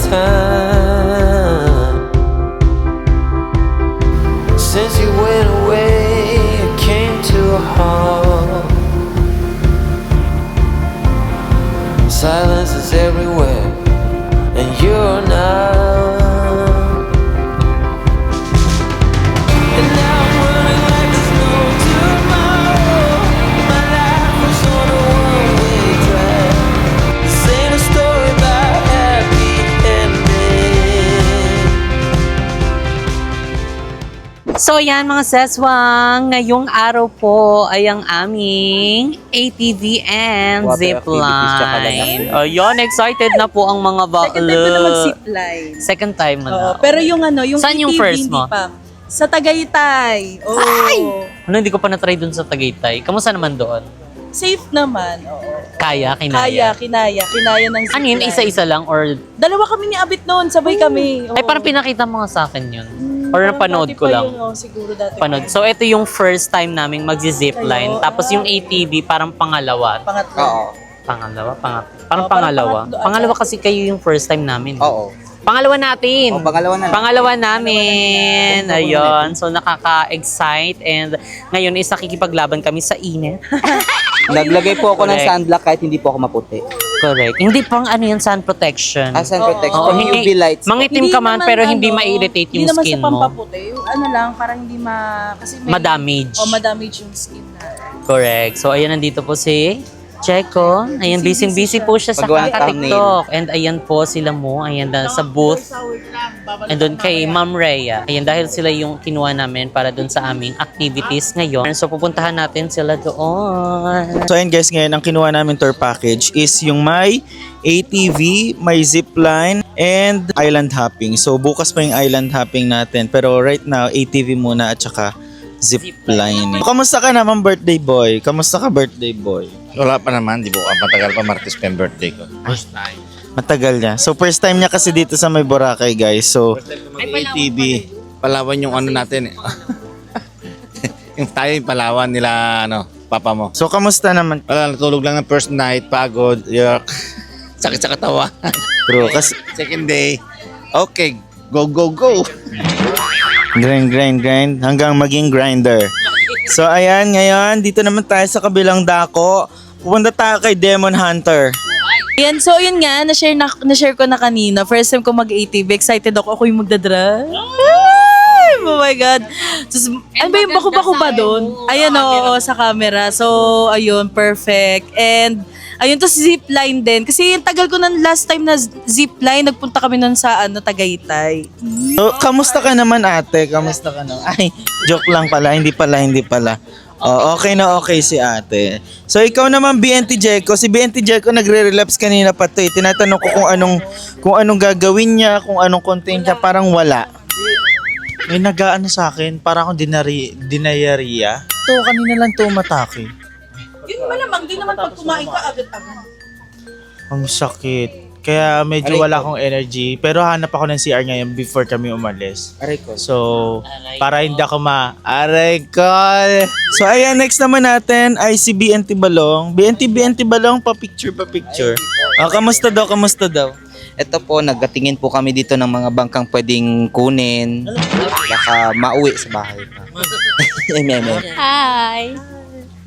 time. Since you went away, it came to a halt. Silence is everywhere, and you're not. And now I'm running like there's no tomorrow. My life was on a one-way track. This ain't a story about happy ending. So yan mga seswang, ngayong araw po ay ang aming ATV and Water activities tsaka zipline. Ayun, excited na po ang mga Second time ko na mag-zipline. Second time mo na. Oo, pero yung ano, yung Saan yung ATV, first hindi mo? pa. Sa Tagaytay. Oo. Ano, hindi ko pa na-try dun sa Tagaytay. Kamusta naman doon? Safe naman. Oo. Kaya, Kaya, kinaya. kinaya ng zipline. Ano yun, isa-isa lang or... Dalawa kami ni Abit noon, sabay kami. Oo. Ay, parang pinakita mo nga sa akin yun. Or Parang napanood dati ko pa lang. yun, oo, siguro dati. Panood. So, ito yung first time naming magzi-zipline. Kayo? Tapos yung ATV, parang pangalawa. Pangatlo. Oo. Parang parang pangalawa. pangatlo ata. Pangalawa kasi kayo yung first time namin. Oo. Pangalawa natin. O, pangalawa na lang. Pangalawa namin. Ayun. So, nakaka-excite. And ngayon is nakikipaglaban kami sa init. Naglagay po ako ng Correct. sunblock kahit hindi po ako maputi. Correct. Hindi pang ano yan, sun protection. Sun Oo. protection, Oo, hindi- UV lights. Mangitim ka man, naman pero hindi ano, ma-irritate yung hindi naman skin sa mo. pampaputi. Yung ano lang, parang hindi kasi may... Ma-damage. O, ma-damage yung skin na. Correct. So, ayan, nandito po si Checo. Ayan, busy-busy po siya sa Paggawa ng kaka-TikTok. And ayan po sila mo. Ayan, sa booth. And doon kay Ma'am Rhea. Ayan, dahil sila yung kinuha namin para doon sa aming activities ngayon. So, pupuntahan natin sila doon. So ayun guys, ngayon ang kinuha namin tour package is yung may ATV, may zipline, and island hopping. So bukas pa yung island hopping natin. Pero right now, ATV muna at saka zipline. Kamusta ka naman birthday boy? Kamusta ka birthday boy? Wala pa naman, di ba? Matagal pa, Martes pa yung birthday ko. Matagal niya. So first time niya kasi dito sa may Boracay guys. So ATV. Palawan yung ano natin eh. Yung tayo yung Palawan nila, papa mo. so kamusta naman? Wala, natulog lang ng first night, pagod, yuck. Sakit sa katawan. Bro, kasi Second day, okay, go, go, go. grind hanggang maging grinder. So ayan, ngayon dito naman tayo sa kabilang dako. Pupunta tayo kay Demon Hunter. Yan, so yun nga, na-share ko na kanina. First time ko mag-ATV, excited ako yung magdadrive. Ay, oh my God. Ano ba yung bako-bako ba doon? Ayan, oo, sa camera. So, ayun, perfect. And, ayun, to zipline din. Kasi yung tagal ko ng last time na zipline, nagpunta kami nun sa Tagaytay. So, kamusta ka naman ate? Kamusta ka naman? Ay, joke lang pala. Hindi pala. Oh, okay na okay si ate. So, ikaw naman BNT Jeko. Si BNT Jeko nagre-relapse kanina pa to eh. Tinatanong ko kung anong gagawin niya, kung anong content niya. Parang wala. May nag-aano sa akin. Parang akong dinayariya. To, kanina lang to umatake. Yun malamang, di naman pag kumain ka agad-agad. Ang sakit. Kaya medyo wala akong energy. Pero hanap ako ng CR ngayon before kami umalis. Aray ko. So, para hindi ako aray ko. So, ayan, next naman natin ay si BNT Balong. BNT Balong, pa-picture. Kamusta daw? Ito po, nagkatingin po kami dito ng mga bangkang pwedeng kunin. Baka mauwi sa bahay pa. Hi!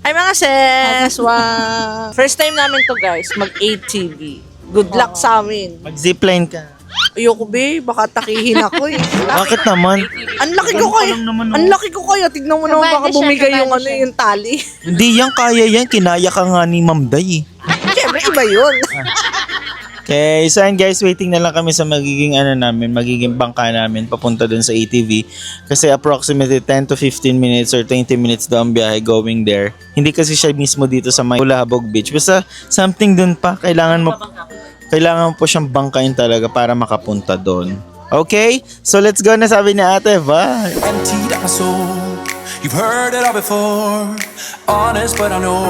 Hi mga sis! Wow! First time namin to guys, mag-ATV. Good luck sa amin. Mag-zipline ka. Ayoko be, baka takihin ako eh. Bakit naman? Ang laki ko kaya. Ang laki ko kaya. Tignan mo naman baka bumigay yung yung tali. Hindi yan, kaya yan. Kinaya ka nga ni Ma'am Day. Siyempre iba yun. Okay, so and guys, waiting na lang kami sa magiging bangka namin papunta dun sa ATV. Kasi approximately 10 to 15 minutes or 20 minutes daw ang biyahe going there. Hindi kasi siya mismo dito sa may Ulahabog Beach. Basta something dun pa, kailangan mo po siyang bangkain talaga para makapunta doon. Okay? So let's go na, sabi ni ate. Bye! Emptied out my soul. You've heard it all before. Honest, but I know.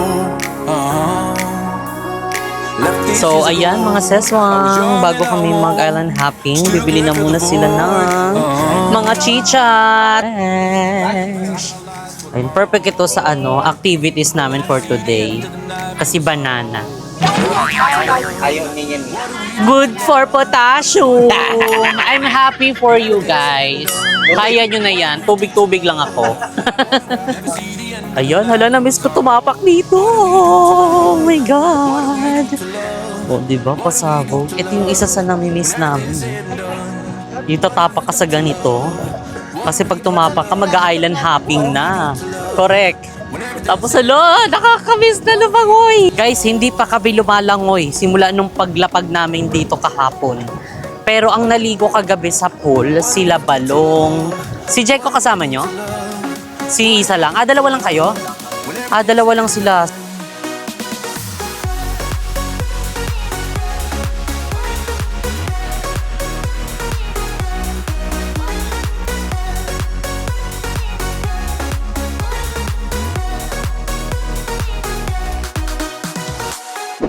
So, ayan mga seswang, bago kami mag-island hopping, bibili na muna sila ng mga chichat. Ayun, perfect ito sa activities namin for today. Kasi banana. Ayaw niya yan. Good for potassium. I'm happy for you guys. Kaya nyo na yan. Tubig-tubig lang ako. Ayun, hala, na-miss ko tumapak dito. Oh my God. O, diba, pasabog. Ito yung isa sa nami-miss namin. Yung tatapak ka sa ganito. Kasi pag tumapak ka, mag-island hopping na. Correct. Tapos nakakamiss na lumangoy. Guys, hindi pa kami lumalangoy simula nung paglapag namin dito kahapon. Pero ang naligo kagabi sa pool, sila Balong. Si Jeko kasama nyo? Si isa lang? Dalawa lang kayo? Dalawa lang sila.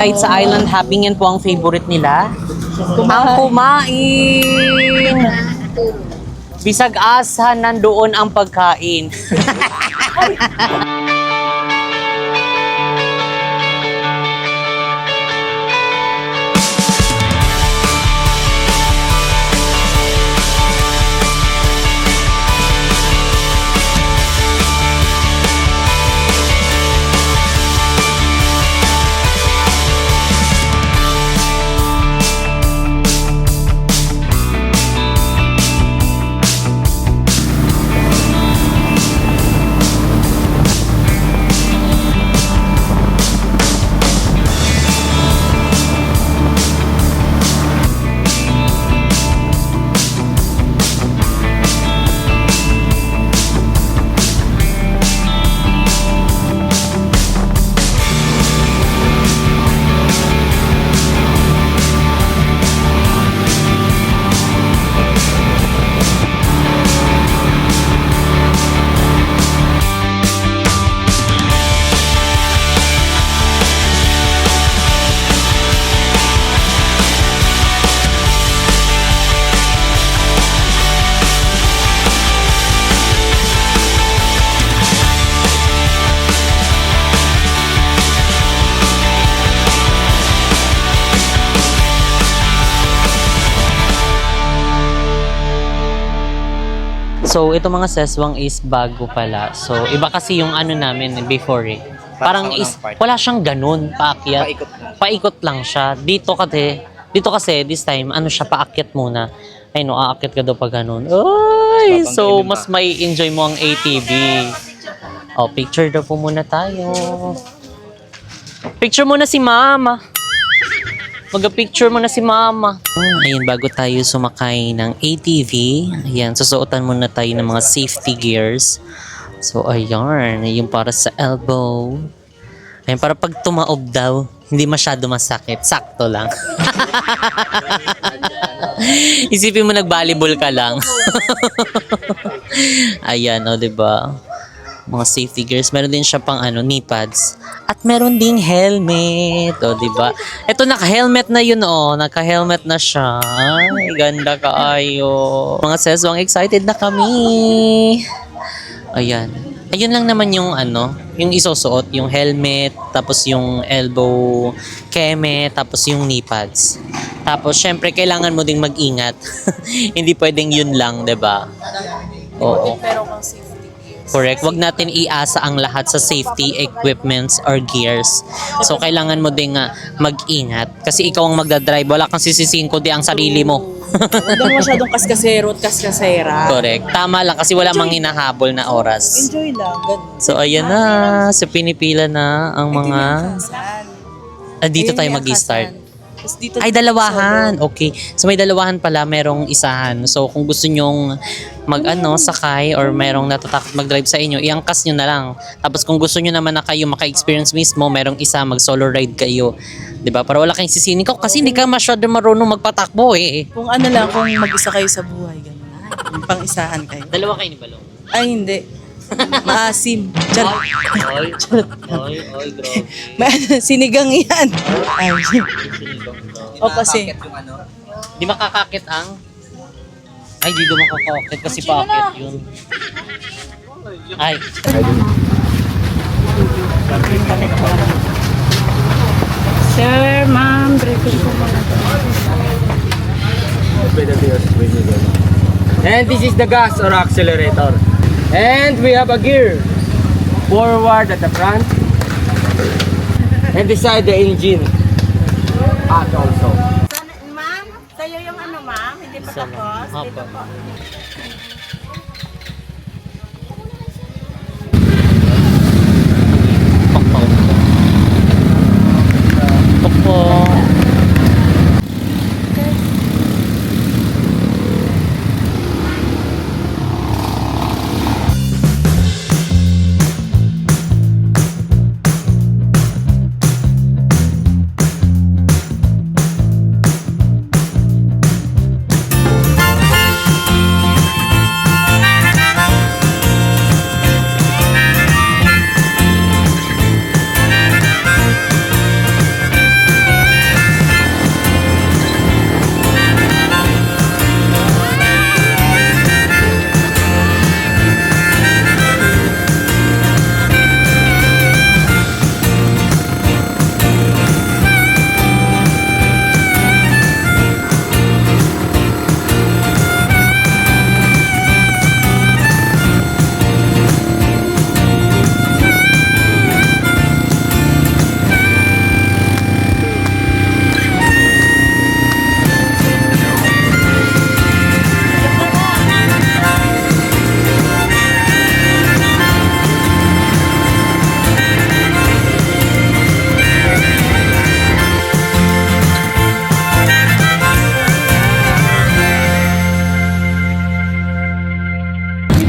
Kahit sa island hopping, yan po ang favorite nila. Ang kumain. Bisag asa, nandoon ang pagkain. So, ito mga seswang is bago pala. So, iba kasi yung ano namin before eh. Parang wala siyang ganun, paakyat. Paikot lang siya. Dito kasi, this time, ano siya, paakyat muna. Ay no, aakyat ka daw pa ganun. Ay, so, mas may enjoy mo ang ATV. Oh, picture daw po muna tayo. Picture muna si Mama. Mag-picture mo na si Mama. Ayun, bago tayo sumakay ng ATV, ayan, susuotan muna tayo ng mga safety gears. So, ayan, yung para sa elbow. Ayun, para pag tumaob daw, hindi masyado masakit. Sakto lang. Isipin mo nag-volleyball ka lang. Ayan, o, diba? Mga safety gears. Meron din siya pang knee pads. At meron ding helmet. O, diba? Ito, naka-helmet na yun, o. Naka-helmet na siya. Ay, ganda kaayo. Mga seswang, excited na kami. Ayan. Ayun lang naman yung yung isusuot. Yung helmet, tapos yung elbow keme, tapos yung knee pads. Tapos, syempre, kailangan mo ding mag-ingat. Hindi pwedeng yun lang, diba? Oo. Pero kung safety. Correct. Wag natin iasa ang lahat sa safety equipments or gears. So, kailangan mo ding mag-ingat. Kasi ikaw ang magdadrive. Wala kang sisisihin kundi ang sarili mo. Huwag mo masyadong kaskasero at kaskasera. Correct. Tama lang kasi wala mang hinahabol na oras. Enjoy lang. Ganun. So, ayan na. So, pinipila na ang mga... dito tayo mag-start. Ay, dalawahan. Okay. So, may dalawahan pala. Merong isahan. So, kung gusto nyong sakay or merong natatakot mag-drive sa inyo, iangkas nyo na lang. Tapos, kung gusto nyo naman na kayo maka-experience mismo, merong isa, mag-solo ride kayo. 'Di ba? Para wala kayong sisinin ko kasi hindi ka masyado marunong magpatakbo eh. Kung kung mag-isa kayo sa buhay, gano'n. Pang-isahan kayo. Dalawa kayo ni Balong. Ay, hindi. Maasim. Charot. Ay, May grabe. sinigang yan. Ay. O kasi. Di makakakit ang... Ay, di daw makakakit kasi paakit yun. Ay. Sir, ma'am, briefing po muna. And this is the gas or accelerator. And we have a gear. Forward at the front. And beside the engine. At also. Ma'am, sa'yo yung ano, ma'am? Hindi pa tapos? Dito po. Opo.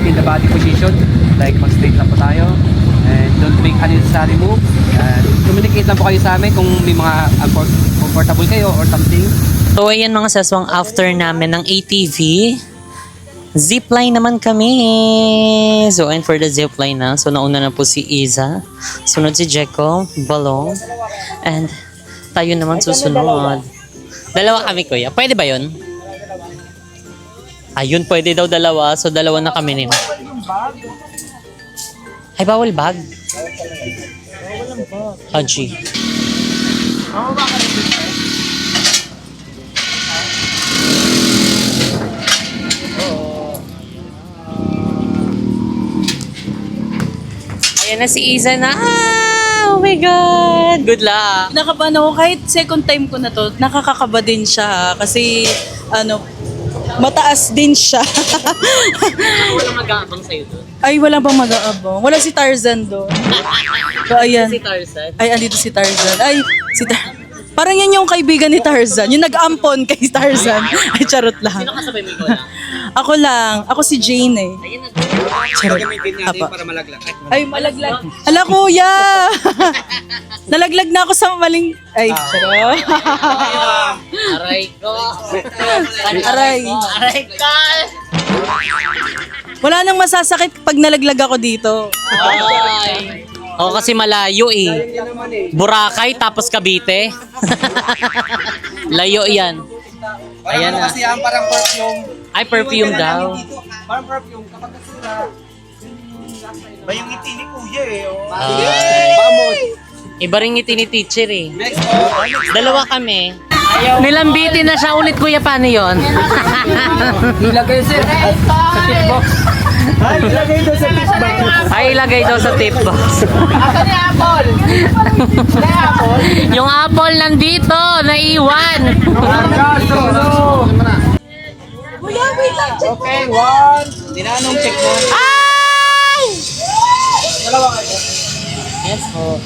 In the body position. Like mag-straight lang po tayo. And don't make unnecessary moves. And communicate lang po kayo sa amin kung may mga comfortable kayo or something. So ayan mga saswang, after namin ng ATV, zipline naman kami. So and for the zipline na, so nauna na po si Iza, sunod si Jeko, Balong, and tayo naman susunod. Dalawa kami, kuya. Pwede ba yun? Ayun, pwede daw dalawa. So dalawa na kami nila. Ay, bawal bag? Haji. Ayan na si Iza na. Oh my God! Good luck! Nakabahan ako, kahit second time ko na to, nakakakaba din siya. Kasi, mataas din siya. Walang mag-aabang sa'yo doon. Ay, wala bang mag-aabang? Wala si Tarzan doon. So, ayan. Si Tarzan. Ay, andito si Tarzan. Ay, si parang yan yung kaibigan ni Tarzan. Yung nag-ampon kay Tarzan. Ay, charot lang. Sino kasabay mo ikaw lang? Ako lang. Ako si Jane eh. Ayun na. Charot. Gamitin natin Apa. para malaglag. Ay, malaglag. Ala, kuya! Nalaglag na ako sa maling... Ay, charot. Aray ko. Aray. Aray ko. Wala nang masasakit pag nalaglag ako dito. Ay. Oo, kasi malayo eh. Boracay tapos Cavite. Layo yan. Ayan na. Kasi yan, parang perfume. Ay, perfume daw. Parang perfume, kapag nasira, ba yung ngiti ni kuya eh. Oh. Iba rin ngiti ni teacher eh. Dalawa kami. Nilambitin na siya ulit, kuya. Paano yun? Ilagay sir. Sa tip box. Ay, ilagay daw sa tip box. Asan yung apple? Wala apple? Yung apple nandito, naiwan. Okay, one. Tinanong check mo. Ay! Yes po.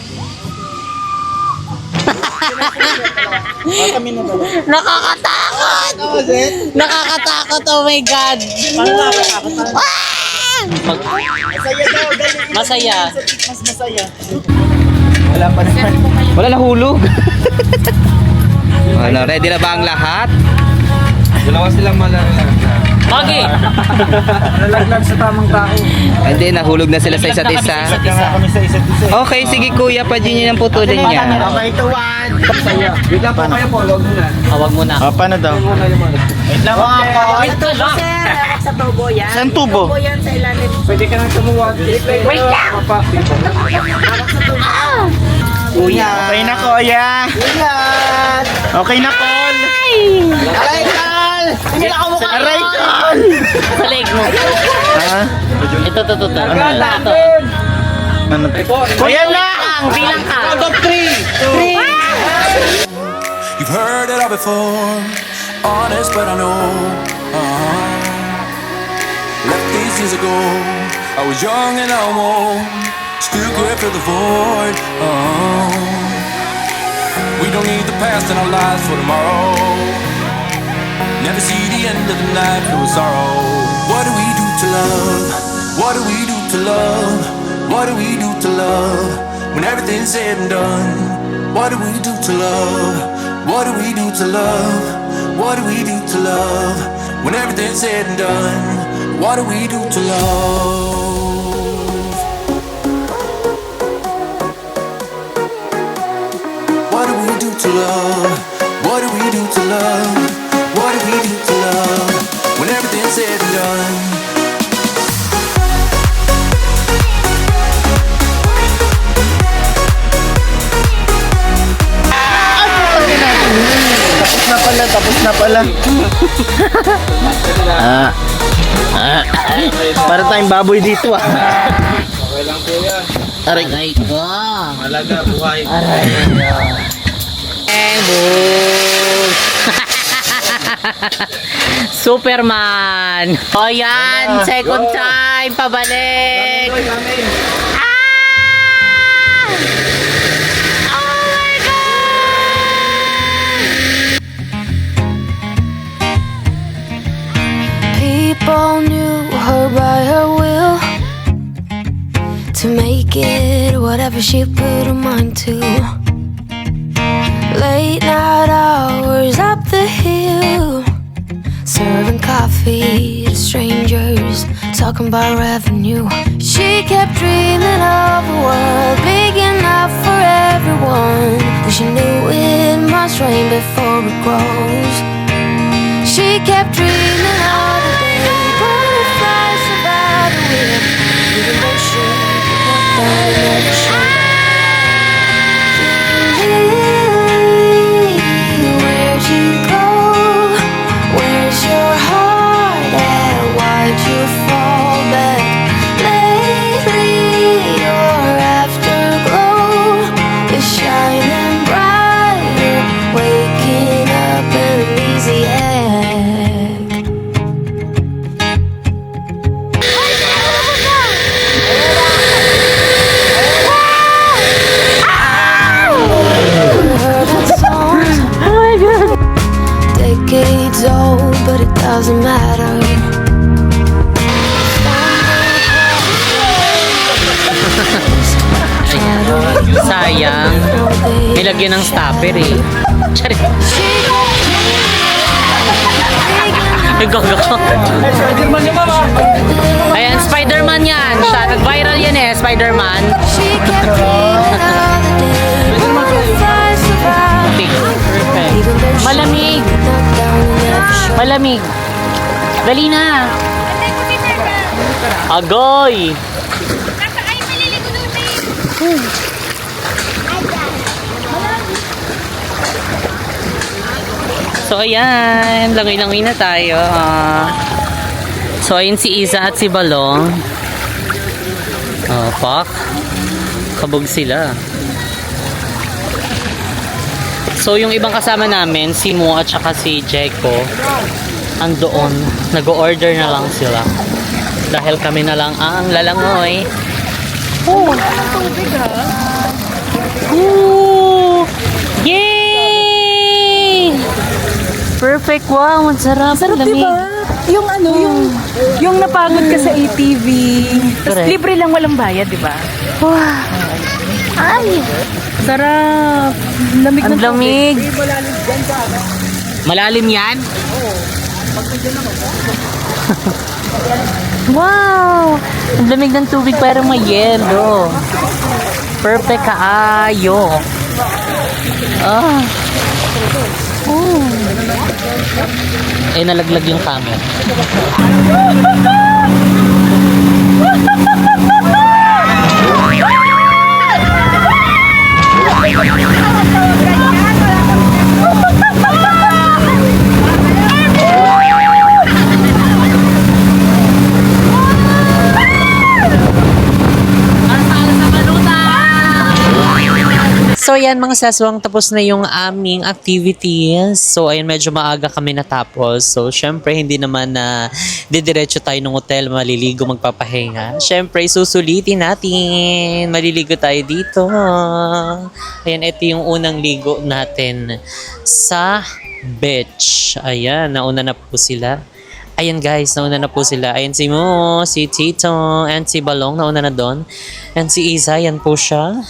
Nakakatakot! Nakakatakot, oh my God! Ah! Masaya. Mas masaya. Wala pa naman. Wala nahulog. Ano, ready na ba ang lahat? Dalawa silang malaglag. Magi! Nalaglag sa tamang tao. Hindi, nahulog na sila sa isa't isa. Kami sa isa't isa. Okay, sige kuya, pwede nyo ng putulin niya. Okay, ito one. Wait lang po kayo po. Huwag muna. Awag mo na. Paano daw? Wait lang po. Ito lang. Sa tubo yan. Saan tubo? Tubo yan sa ilalim. Pwede ka nang tumuwag. Wait lang. Papa. Kuya. Okay na, kuya. Okay na, Col. Aray, Kal! Hindi na kamukha. Aray, Col! Sa leg mo. Ha? Ito. Ito. Ano? Kuya na! Bilang ka. You've heard it all before, honest, but I know. Left these years ago, I was young and I'm old, still could fill the void. We don't need the past in our lives for tomorrow. Never see the end of the night filled with sorrow. What do we do to love? What do we do to love? What do we do to love? When everything's said and done, what do we do to love? What do we do to love? What do we do to love? When everything's said and done, what do we do to love? What do we do to love? What do we do to love? What do we do to love? When everything's said and done. Tapos na pala. Para tayong baboy dito ah. Aray ko. Malaga, buhay. Superman. O yan, second time pabalik. People knew her by her will to make it whatever she put her mind to. Late night hours up the hill, serving coffee to strangers, talking about revenue. She kept dreaming of a world big enough for everyone, but she knew it must rain before it grows. She kept dreaming of the day butterflies about a whip, even though she never showed. Where'd you go? Where's your heart at? Why'd you fall back? Lately your afterglow is shining brighter, waking up in an easy egg. Decades old, but it doesn't matter. Sayang. Nilagyan ng stopper eh. Charit. Go. Ayan, Spider-Man yan. Siya, nag-viral yan eh, Spider-Man. She kept dreaming of the day butterflies survive. Perfect. Even though she Malamig. knocked down and never showed. Malamig. Dali na. Agoy. So ayan, langoy-langoy na tayo. So ayun si Isa at si Balong. Pak. Kabog sila. So yung ibang kasama namin, si Mo at saka si Jeko, andoon. Nag-order na lang sila. Dahil kami na lang ang lalangoy. Yay! Perfect. Wow, ang sarap. Sarap, Lamig. diba? Yung ano, yung napagod ka sa ATV. Tapos Correct. libre lang, walang bayad, diba? Wow. Ay! Sarap. Lamig Ang ng lamig. Malalim yan? Wow! Ang lamig ng tubig, parang may yelo. Perfect kaayo. Ah. Eh, nalaglag yung camera. So ayan mga saswang, tapos na yung aming activities. So ayan, medyo maaga kami natapos. So syempre hindi naman na didiretso tayo ng hotel, maliligo, magpapahinga. Syempre susulitin natin. Maliligo tayo dito. Ayan, ito yung unang ligo natin sa beach. Ayan, nauna na po sila. Ayan guys, nauna na po sila. Ayan si Mo, si Tito, and si Balong, nauna na doon. And si Isa, yan po siya.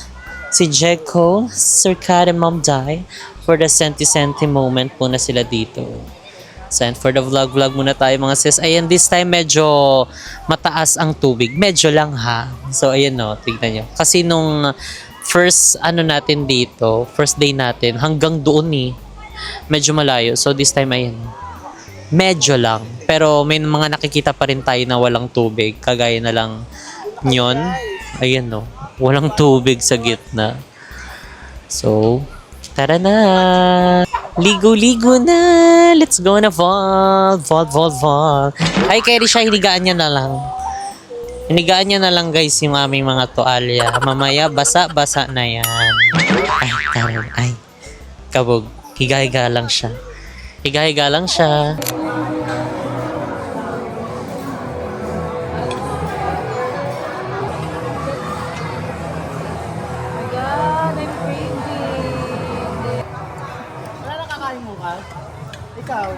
Si Jeko, Sir Kat, and Mom Dai. For the senti-senti moment po na sila dito. So, and for the vlog muna tayo mga sis. Ayan, this time medyo mataas ang tubig. Medyo lang ha. So, ayan no, tignan nyo. Kasi nung first natin dito, first day natin, hanggang doon medyo malayo. So, this time ayan. Medyo lang. Pero may mga nakikita pa rin tayo na walang tubig. Kagaya na lang nyon. Ayan no. Walang tubig sa gitna. So, tara na. Ligo-ligo na. Let's go na vault. Vault. Ay, kaya siya, hinigaan niya na lang. Hinigaan niya na lang guys yung aming mga toalya. Mamaya, basa-basa na yan. Ay, taran. Ay, kabog. Higa-higa lang siya. Higa-higa lang siya. Wala nakakain mo ka? Ikaw?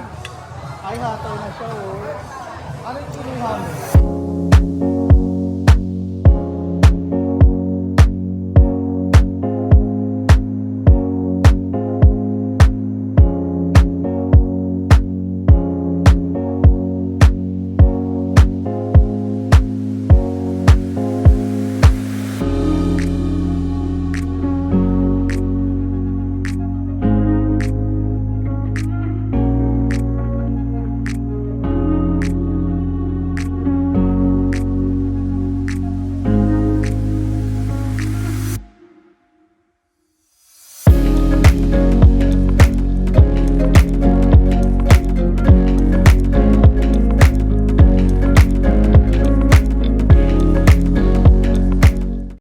Ay, hataw na siya, oh. Ano yung kinuha mo?